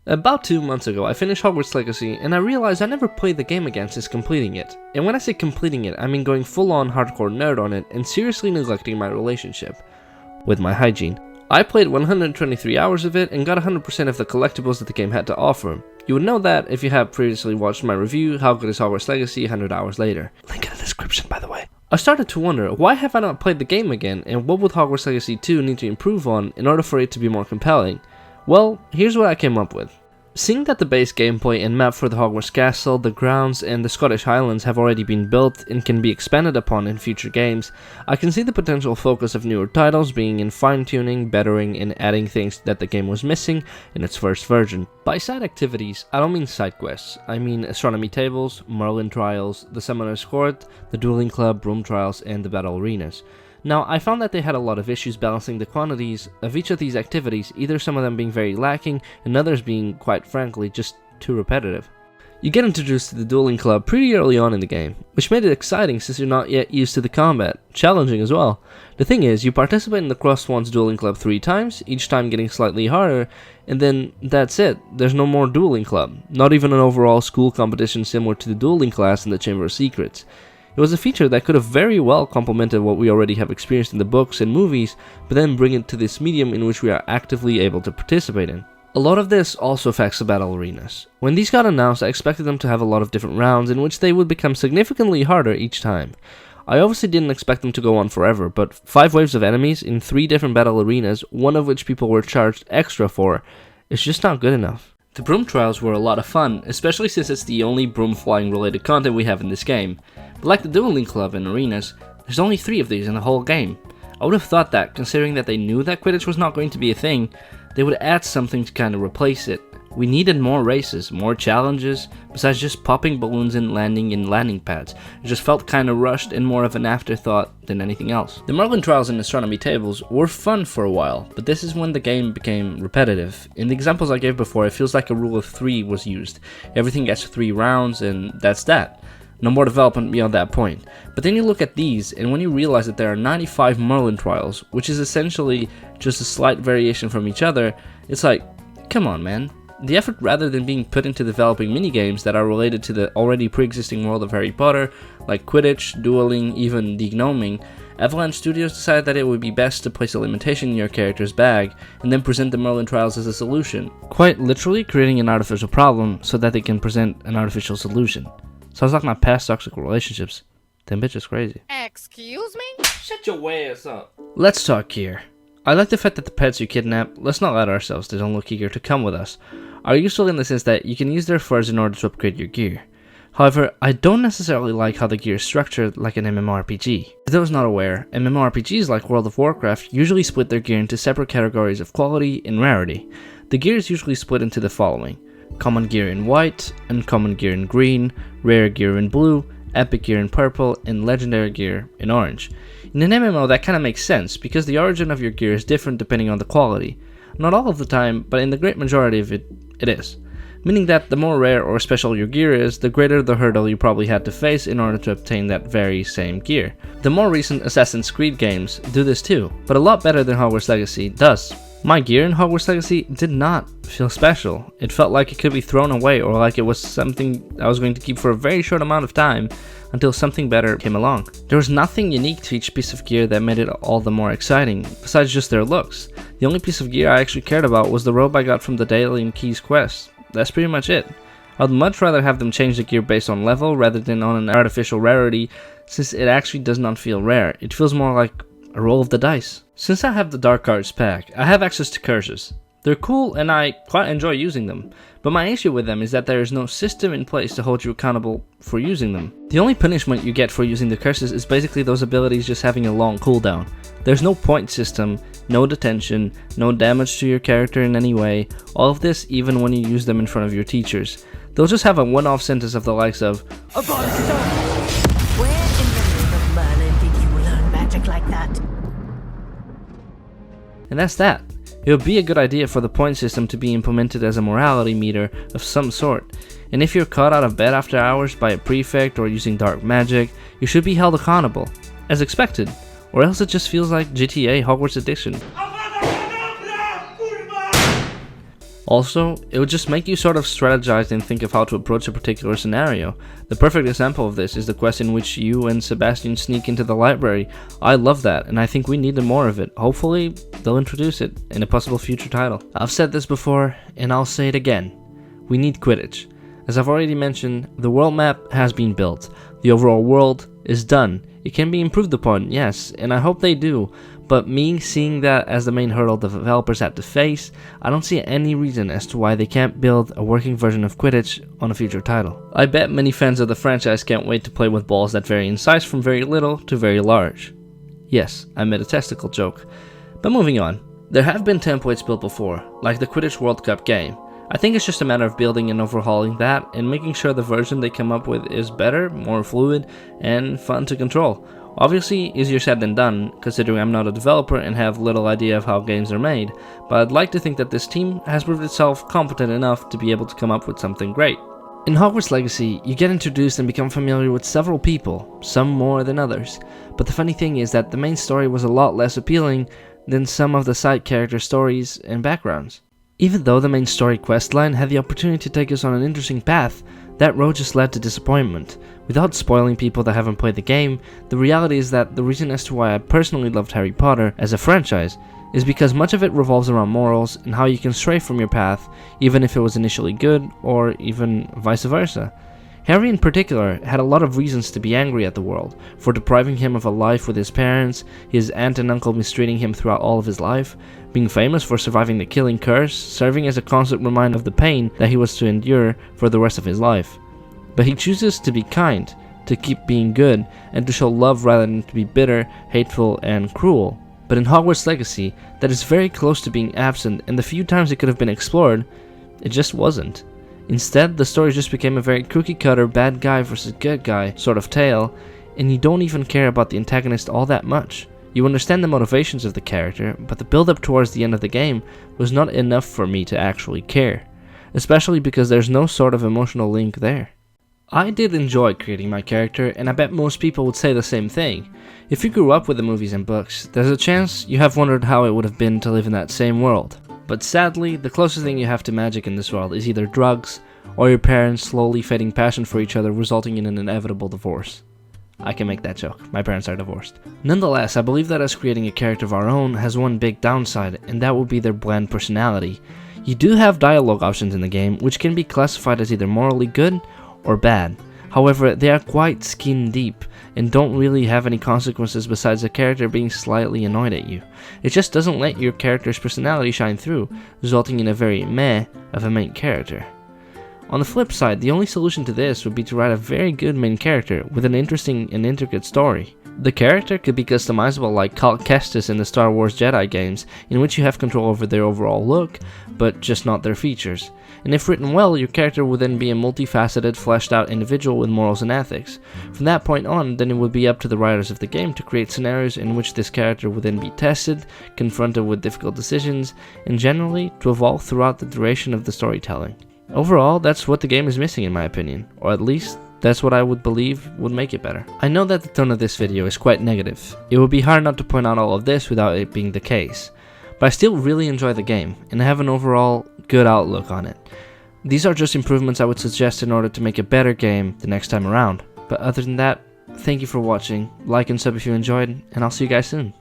About 2 months ago, I finished Hogwarts Legacy, and I realized I never played the game again since completing it. And when I say completing it, I mean going full-on hardcore nerd on it and seriously neglecting my relationship with my hygiene. I played 123 hours of it and got 100% of the collectibles that the game had to offer. You would know that if you have previously watched my review, How Good is Hogwarts Legacy 100 hours later. Link in the description, by the way. I started to wonder, why have I not played the game again, and what would Hogwarts Legacy 2 need to improve on in order for it to be more compelling? Well, here's what I came up with. Seeing that the base gameplay and map for the Hogwarts Castle, the grounds, and the Scottish Highlands have already been built and can be expanded upon in future games, I can see the potential focus of newer titles being in fine-tuning, bettering, and adding things that the game was missing in its first version. By side activities, I don't mean side quests, I mean astronomy tables, Merlin trials, the Summoner's Court, the Dueling Club, room trials, and the battle arenas. Now, I found that they had a lot of issues balancing the quantities of each of these activities, either some of them being very lacking and others being, quite frankly, just too repetitive. You get introduced to the Dueling Club pretty early on in the game, which made it exciting since you're not yet used to the combat, challenging as well. The thing is, you participate in the Crosswands Dueling Club 3 times, each time getting slightly harder, and then that's it, there's no more Dueling Club, not even an overall school competition similar to the Dueling class in the Chamber of Secrets. It was a feature that could have very well complemented what we already have experienced in the books and movies, but then bring it to this medium in which we are actively able to participate in. A lot of this also affects the battle arenas. When these got announced, I expected them to have a lot of different rounds in which they would become significantly harder each time. I obviously didn't expect them to go on forever, but 5 waves of enemies in 3 different battle arenas, one of which people were charged extra for, is just not good enough. The broom trials were a lot of fun, especially since it's the only broom flying related content we have in this game. But like the Dueling Club and arenas, there's only 3 of these in the whole game. I would have thought that, considering that they knew that Quidditch was not going to be a thing, they would add something to kind of replace it. We needed more races, more challenges, besides just popping balloons and landing in landing pads. It just felt kind of rushed and more of an afterthought than anything else. The Merlin trials and astronomy tables were fun for a while, but this is when the game became repetitive. In the examples I gave before, it feels like a rule of 3 was used. Everything gets 3 rounds and that's that. No more development beyond that point. But then you look at these, and when you realize that there are 95 Merlin trials, which is essentially just a slight variation from each other, it's like, come on man. The effort, rather than being put into developing minigames that are related to the already pre-existing world of Harry Potter, like Quidditch, dueling, even degnoming, Avalanche Studios decided that it would be best to place a limitation in your character's bag, and then present the Merlin trials as a solution. Quite literally creating an artificial problem so that they can present an artificial solution. Sounds like my past toxic relationships. Them bitches crazy. Excuse me? Shut your ass up. Let's talk gear. I like the fact that the pets you kidnap, let's not let ourselves, they don't look eager to come with us, are useful in the sense that you can use their furs in order to upgrade your gear. However, I don't necessarily like how the gear is structured like an MMORPG. For those not aware, MMORPGs like World of Warcraft usually split their gear into separate categories of quality and rarity. The gear is usually split into the following: common gear in white, uncommon gear in green, rare gear in blue, epic gear in purple, and legendary gear in orange. In an MMO that kinda makes sense, because the origin of your gear is different depending on the quality. Not all of the time, but in the great majority of it is. Meaning that the more rare or special your gear is, the greater the hurdle you probably had to face in order to obtain that very same gear. The more recent Assassin's Creed games do this too, but a lot better than Hogwarts Legacy does. My gear in Hogwarts Legacy did not feel special. It felt like it could be thrown away, or like it was something I was going to keep for a very short amount of time until something better came along. There was nothing unique to each piece of gear that made it all the more exciting, besides just their looks. The only piece of gear I actually cared about was the robe I got from the Daily and Keys quest. That's pretty much it. I'd much rather have them change the gear based on level rather than on an artificial rarity, since it actually does not feel rare. It feels more like a roll of the dice. Since I have the Dark Arts pack, I have access to curses. They're cool and I quite enjoy using them, but my issue with them is that there is no system in place to hold you accountable for using them. The only punishment you get for using the curses is basically those abilities just having a long cooldown. There's no point system, no detention, no damage to your character in any way, all of this even when you use them in front of your teachers. They'll just have a one-off sentence of the likes of, Where in the name of Merlin did you learn magic like that? and that's that. It would be a good idea for the point system to be implemented as a morality meter of some sort, and if you're caught out of bed after hours by a prefect or using dark magic, you should be held accountable, as expected, or else it just feels like GTA Hogwarts Edition. Also, it would just make you sort of strategize and think of how to approach a particular scenario. The perfect example of this is the quest in which you and Sebastian sneak into the library. I love that, and I think we need more of it. Hopefully, they'll introduce it in a possible future title. I've said this before, and I'll say it again. We need Quidditch. As I've already mentioned, the world map has been built. The overall world is done. It can be improved upon, yes, and I hope they do, but me seeing that as the main hurdle the developers have to face, I don't see any reason as to why they can't build a working version of Quidditch on a future title. I bet many fans of the franchise can't wait to play with balls that vary in size from very little to very large. Yes, I made a testicle joke. But moving on, there have been templates built before, like the Quidditch World Cup game. I think it's just a matter of building and overhauling that and making sure the version they come up with is better, more fluid, and fun to control. Obviously, easier said than done, considering I'm not a developer and have little idea of how games are made, but I'd like to think that this team has proved itself competent enough to be able to come up with something great. In Hogwarts Legacy, you get introduced and become familiar with several people, some more than others, but the funny thing is that the main story was a lot less appealing than some of the side character stories and backgrounds. Even though the main story questline had the opportunity to take us on an interesting path, that road just led to disappointment. Without spoiling people that haven't played the game, the reality is that the reason as to why I personally loved Harry Potter as a franchise is because much of it revolves around morals and how you can stray from your path, even if it was initially good, or even vice versa. Harry in particular had a lot of reasons to be angry at the world, for depriving him of a life with his parents, his aunt and uncle mistreating him throughout all of his life, being famous for surviving the killing curse, serving as a constant reminder of the pain that he was to endure for the rest of his life. But he chooses to be kind, to keep being good, and to show love rather than to be bitter, hateful, and cruel. But in Hogwarts Legacy, that is very close to being absent, and the few times it could have been explored, it just wasn't. Instead, the story just became a very cookie-cutter bad guy versus good guy sort of tale, and you don't even care about the antagonist all that much. You understand the motivations of the character, but the build-up towards the end of the game was not enough for me to actually care, especially because there's no sort of emotional link there. I did enjoy creating my character, and I bet most people would say the same thing. If you grew up with the movies and books, there's a chance you have wondered how it would have been to live in that same world. But sadly, the closest thing you have to magic in this world is either drugs, or your parents slowly fading passion for each other, resulting in an inevitable divorce. I can make that joke, my parents are divorced. Nonetheless, I believe that us creating a character of our own has one big downside, and that would be their bland personality. You do have dialogue options in the game, which can be classified as either morally good or bad. However, they are quite skin deep, and don't really have any consequences besides the character being slightly annoyed at you. It just doesn't let your character's personality shine through, resulting in a very meh of a main character. On the flip side, the only solution to this would be to write a very good main character with an interesting and intricate story. The character could be customizable like Cal Kestis in the Star Wars Jedi games, in which you have control over their overall look, but just not their features. And if written well, your character would then be a multifaceted, fleshed out individual with morals and ethics. From that point on, then it would be up to the writers of the game to create scenarios in which this character would then be tested, confronted with difficult decisions, and generally to evolve throughout the duration of the storytelling. Overall, that's what the game is missing in my opinion, or at least that's what I would believe would make it better. I know that the tone of this video is quite negative. It would be hard not to point out all of this without it being the case. But I still really enjoy the game, and I have an overall good outlook on it. These are just improvements I would suggest in order to make a better game the next time around. But other than that, thank you for watching, like and sub if you enjoyed, and I'll see you guys soon.